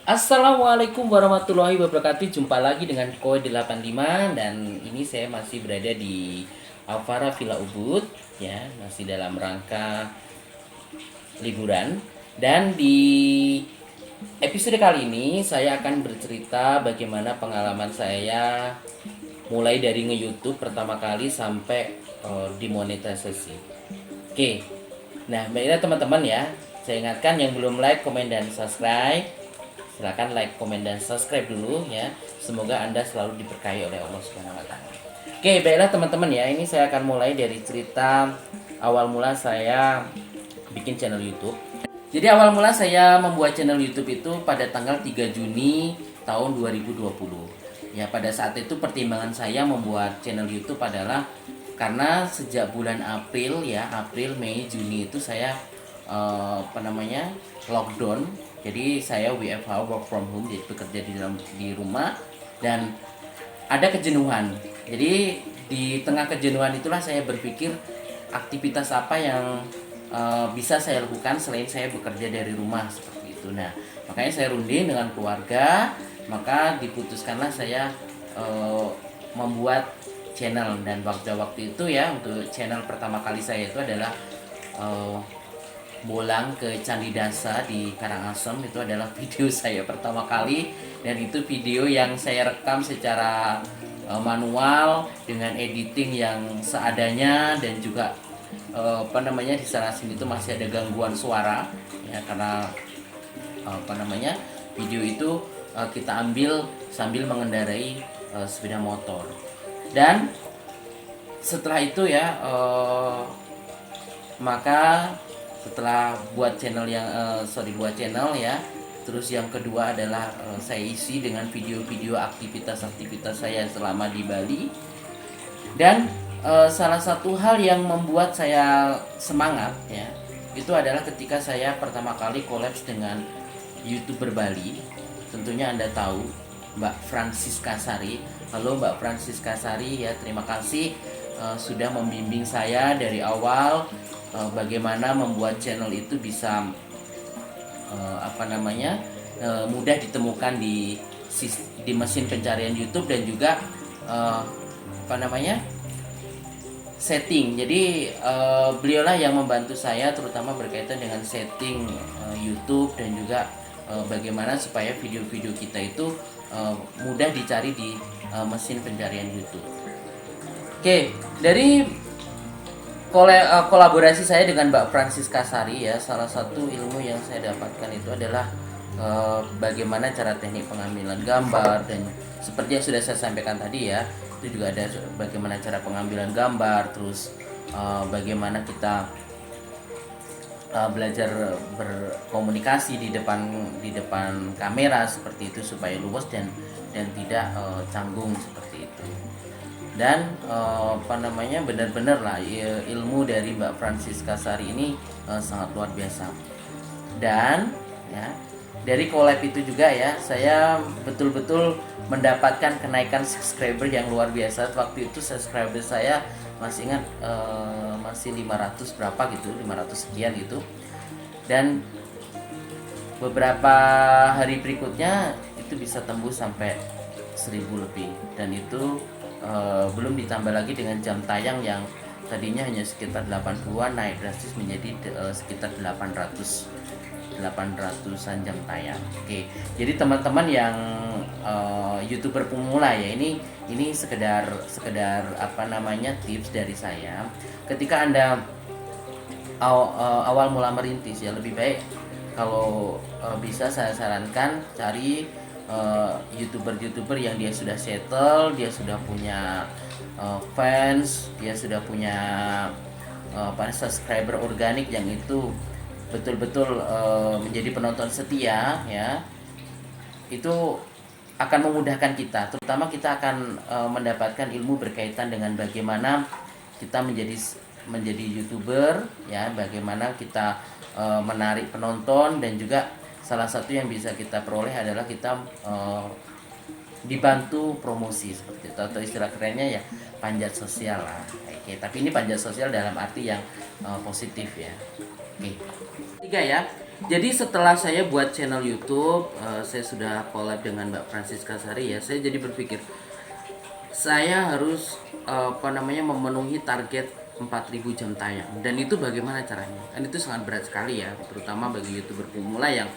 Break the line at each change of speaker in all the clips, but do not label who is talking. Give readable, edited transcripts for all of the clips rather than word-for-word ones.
Assalamualaikum warahmatullahi wabarakatuh. Jumpa lagi dengan Koi 85 dan ini saya masih berada di Alvara Villa Ubud ya, masih dalam rangka liburan. Dan di episode kali ini saya akan bercerita bagaimana pengalaman saya mulai dari nge-YouTube pertama kali sampai dimonetisasi. Oke. Nah, baiklah teman-teman ya. Saya ingatkan yang belum like, komen dan subscribe, silakan like, komen dan subscribe dulu ya. Semoga Anda selalu diberkahi oleh Allah Subhanahu wa taala. Oke, baiklah teman-teman ya. Ini saya akan mulai dari cerita awal mula saya bikin channel YouTube. Jadi awal mula saya membuat channel YouTube itu pada tanggal 3 Juni tahun 2020. Ya, pada saat itu pertimbangan saya membuat channel YouTube adalah karena sejak bulan April ya, April, Mei, Juni itu saya lockdown. Jadi saya WFH, work from home, jadi bekerja di rumah dan ada kejenuhan. Jadi di tengah kejenuhan itulah saya berpikir aktivitas apa yang bisa saya lakukan selain saya bekerja dari rumah seperti itu. Nah, makanya saya runding dengan keluarga, maka diputuskanlah saya membuat channel. Dan waktu itu ya, untuk channel pertama kali saya itu adalah bolang ke Candi Dasa di Karangasem. Itu adalah video saya pertama kali, dan itu video yang saya rekam secara manual dengan editing yang seadanya, dan juga di sana sini itu masih ada gangguan suara ya, karena video itu kita ambil sambil mengendarai sepeda motor. Dan setelah itu ya, maka setelah buat channel ya, terus yang kedua adalah saya isi dengan video-video aktivitas saya selama di Bali. Dan salah satu hal yang membuat saya semangat ya, itu adalah ketika saya pertama kali kolaps dengan YouTuber Bali. Tentunya Anda tahu Mbak Francisca Sari. Halo Mbak Francisca Sari ya, terima kasih sudah membimbing saya dari awal bagaimana membuat channel itu bisa mudah ditemukan di mesin pencarian YouTube, dan juga setting. Jadi beliaulah yang membantu saya terutama berkaitan dengan setting YouTube, dan juga bagaimana supaya video-video kita itu mudah dicari di mesin pencarian YouTube. Oke, dari kolaborasi saya dengan Mbak Francisca Sari ya, salah satu ilmu yang saya dapatkan itu adalah bagaimana cara teknik pengambilan gambar, dan seperti yang sudah saya sampaikan tadi ya, itu juga ada bagaimana cara pengambilan gambar, terus bagaimana kita belajar berkomunikasi di depan kamera seperti itu supaya luwes dan tidak canggung seperti itu. Dan benar-benar lah ilmu dari Mbak Francisca Sari ini sangat luar biasa. Dan ya, dari collab itu juga ya, saya betul-betul mendapatkan kenaikan subscriber yang luar biasa. Waktu itu subscriber saya masih ingat masih 500 berapa gitu, 500 sekian gitu. Dan beberapa hari berikutnya itu bisa tembus sampai 1000 lebih, dan itu belum ditambah lagi dengan jam tayang yang tadinya hanya sekitar 80-an, naik drastis menjadi sekitar 800-an jam tayang. Oke, jadi teman-teman yang YouTuber pemula ya, ini sekedar tips dari saya. Ketika Anda awal mula merintis ya, lebih baik kalau bisa saya sarankan cari YouTuber yang dia sudah settle, dia sudah punya fans, dia sudah punya subscriber organik yang itu betul-betul menjadi penonton setia ya. Itu akan memudahkan kita, terutama kita akan mendapatkan ilmu berkaitan dengan bagaimana kita menjadi YouTuber ya, bagaimana kita menarik penonton, dan juga salah satu yang bisa kita peroleh adalah kita dibantu promosi seperti itu, atau istilah kerennya ya panjat sosial lah. Oke, tapi ini panjat sosial dalam arti yang positif ya. Oke. Tiga ya, Jadi setelah saya buat channel YouTube, saya sudah collab dengan Mbak Francisca Sari ya. Saya jadi berpikir saya harus memenuhi target 4.000 jam tayang, dan itu bagaimana caranya? Dan itu sangat berat sekali ya, terutama bagi YouTuber pemula yang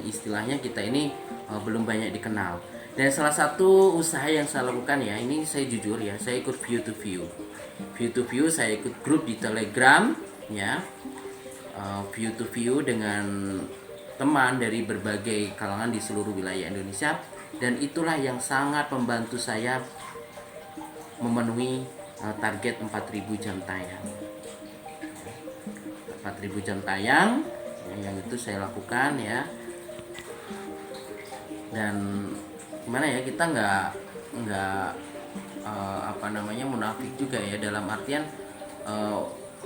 istilahnya kita ini belum banyak dikenal. Dan salah satu usaha yang saya lakukan ya, ini saya jujur ya, saya ikut view to view. View to view, saya ikut grup di Telegram ya. View to view dengan teman dari berbagai kalangan di seluruh wilayah Indonesia, dan itulah yang sangat membantu saya memenuhi target 4.000 jam tayang. 4.000 jam tayang ya, yang itu saya lakukan ya. Dan gimana ya, kita nggak munafik juga ya, dalam artian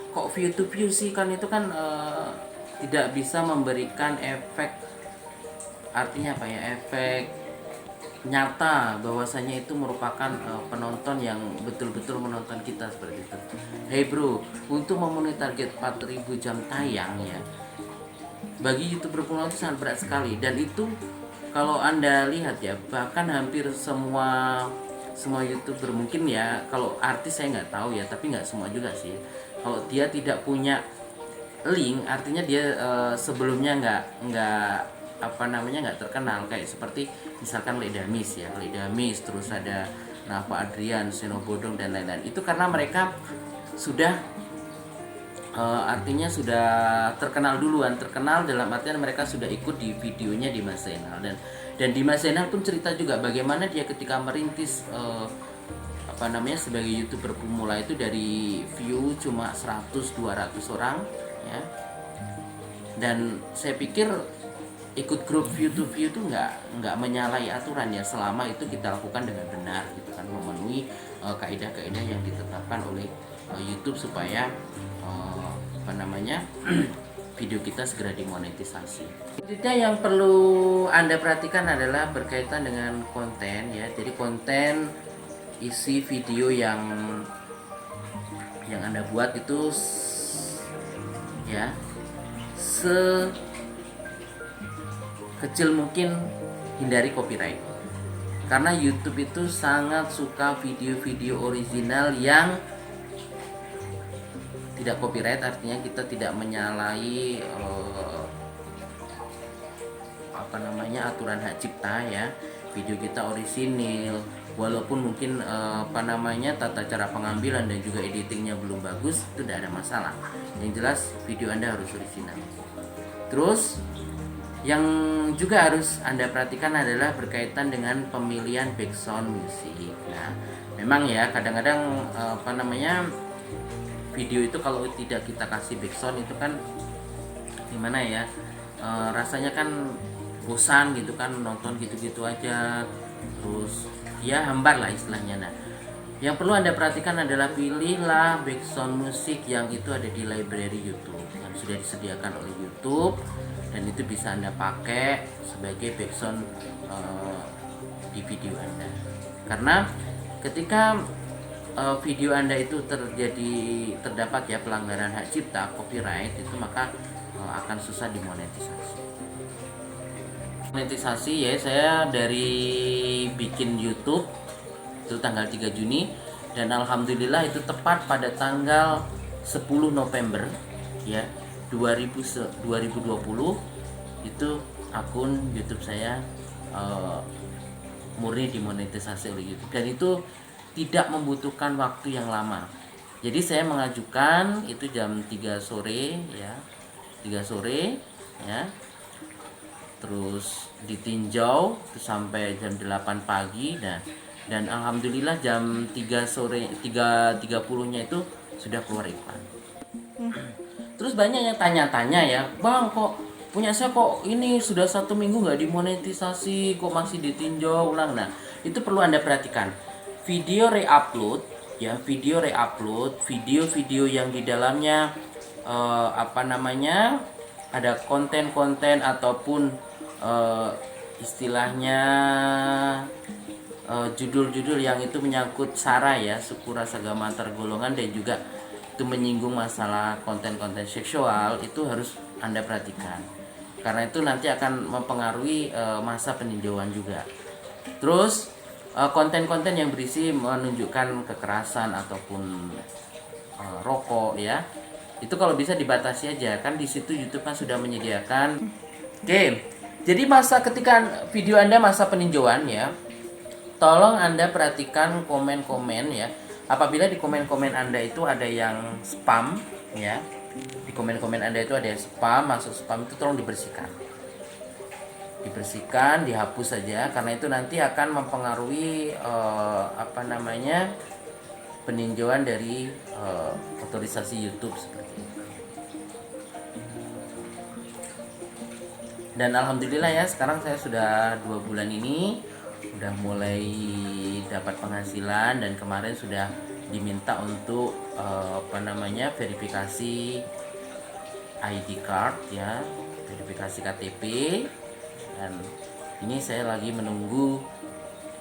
kok view to view sih, kan itu kan tidak bisa memberikan efek, artinya apa ya, efek nyata bahwasanya itu merupakan penonton yang betul-betul menonton kita seperti itu. Hey bro, untuk memenuhi target 4.000 jam tayang ya, bagi YouTuber pemula itu sangat berat sekali. Dan itu kalau Anda lihat ya, bahkan hampir semua YouTuber, mungkin ya kalau artis saya nggak tahu ya, tapi nggak semua juga sih, kalau dia tidak punya link, artinya dia sebelumnya nggak terkenal, kayak seperti misalkan Ledamis ya, Ledamis, terus ada Nafa Adrian, Seno Bodong dan lain-lain. Itu karena mereka sudah artinya sudah terkenal duluan, terkenal dalam artian mereka sudah ikut di videonya Dimas Zainal, dan Dimas Zainal pun cerita juga bagaimana dia ketika merintis sebagai YouTuber pemula itu dari view cuma 100-200 orang ya. Dan saya pikir ikut grup view to view itu nggak menyalahi aturan ya, selama itu kita lakukan dengan benar gitu kan, memenuhi kaidah-kaidah yang ditetapkan oleh YouTube supaya video kita segera dimonetisasi. Selanjutnya yang perlu Anda perhatikan adalah berkaitan dengan konten ya. Jadi konten isi video yang Anda buat itu ya sekecil mungkin hindari copyright. Karena YouTube itu sangat suka video-video original yang tidak copyright, artinya kita tidak menyalahi aturan hak cipta ya. Video kita orisinil, walaupun mungkin tata cara pengambilan dan juga editingnya belum bagus, itu tidak ada masalah. Yang jelas video Anda harus orisinal. Terus yang juga harus Anda perhatikan adalah berkaitan dengan pemilihan background musik. Nah, memang ya kadang-kadang video itu kalau tidak kita kasih background itu kan gimana ya, rasanya kan bosan gitu kan, nonton gitu-gitu aja, terus ya hambar lah istilahnya. Nah, yang perlu Anda perhatikan adalah pilihlah background musik yang itu ada di library YouTube yang sudah disediakan oleh YouTube, dan itu bisa Anda pakai sebagai background di video Anda. Karena ketika video Anda itu terdapat ya pelanggaran hak cipta, copyright, itu maka akan susah dimonetisasi. Monetisasi ya, saya dari bikin YouTube itu tanggal 3 Juni, dan alhamdulillah itu tepat pada tanggal 10 November ya 2020 itu akun YouTube saya murni dimonetisasi oleh YouTube, dan itu tidak membutuhkan waktu yang lama. Jadi saya mengajukan itu jam 3 sore ya. 3 sore ya. Terus ditinjau itu sampai jam 8 pagi, dan alhamdulillah jam 3 sore 3.30-nya itu sudah keluar iklan. Terus banyak yang tanya-tanya ya, "Bang, kok punya saya kok ini sudah 1 minggu nggak dimonetisasi, kok masih ditinjau ulang?" Nah, itu perlu Anda perhatikan. Video reupload ya, video yang di dalamnya ada konten-konten ataupun istilahnya judul-judul yang itu menyangkut sara ya, suku, ras, agama, antar golongan, dan juga itu menyinggung masalah konten-konten seksual, itu harus Anda perhatikan. karena itu nanti akan mempengaruhi masa peninjauan juga. Terus konten-konten yang berisi menunjukkan kekerasan ataupun rokok ya, itu kalau bisa dibatasi aja, kan di situ YouTube kan sudah menyediakan. Oke, jadi masa ketika video Anda masa peninjauan ya, tolong Anda perhatikan komen-komen ya. Apabila di komen-komen Anda itu ada yang spam ya, di komen-komen Anda itu ada yang spam, masuk spam itu tolong dibersihkan, dihapus saja, karena itu nanti akan mempengaruhi peninjauan dari otorisasi YouTube seperti itu. Dan alhamdulillah ya, sekarang saya sudah 2 bulan ini udah mulai dapat penghasilan, dan kemarin sudah diminta untuk verifikasi ID card ya, verifikasi KTP, dan ini saya lagi menunggu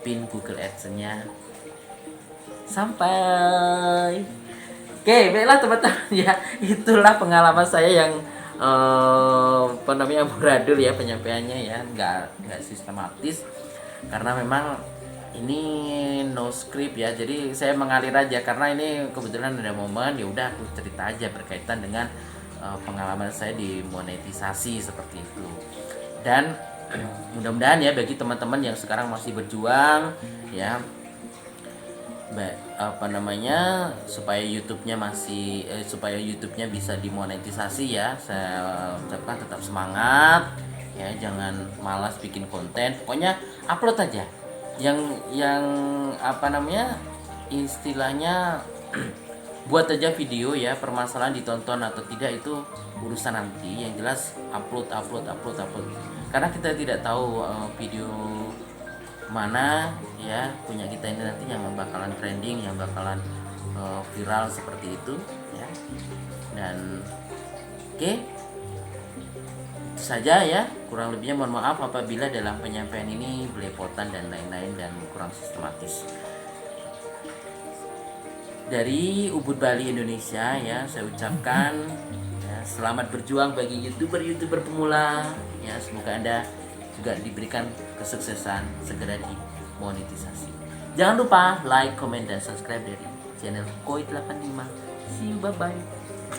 PIN Google AdSense-nya sampai. Oke, baiklah teman-teman ya, itulah pengalaman saya yang amburadul ya penyampaiannya ya, nggak sistematis, karena memang ini no script ya, jadi saya mengalir aja karena ini kebetulan ada momen, ya udah aku cerita aja berkaitan dengan pengalaman saya di monetisasi seperti itu. Dan mudah-mudahan ya bagi teman-teman yang sekarang masih berjuang ya, supaya YouTube-nya bisa dimonetisasi ya, saya ucapkan tetap semangat ya, jangan malas bikin konten, pokoknya upload aja yang istilahnya buat aja video ya, permasalahan ditonton atau tidak itu urusan nanti, yang jelas upload, karena kita tidak tahu video mana ya punya kita ini nanti yang bakalan trending, yang bakalan viral seperti itu ya. Dan oke, itu saja ya, kurang lebihnya mohon maaf apabila dalam penyampaian ini belepotan dan lain-lain dan kurang sistematis. Dari Ubud Bali Indonesia ya, saya ucapkan ya, selamat berjuang bagi youtuber pemula ya, semoga Anda juga diberikan kesuksesan, segera dimonetisasi. Jangan lupa like, comment, dan subscribe dari channel Koi85. See you, bye bye.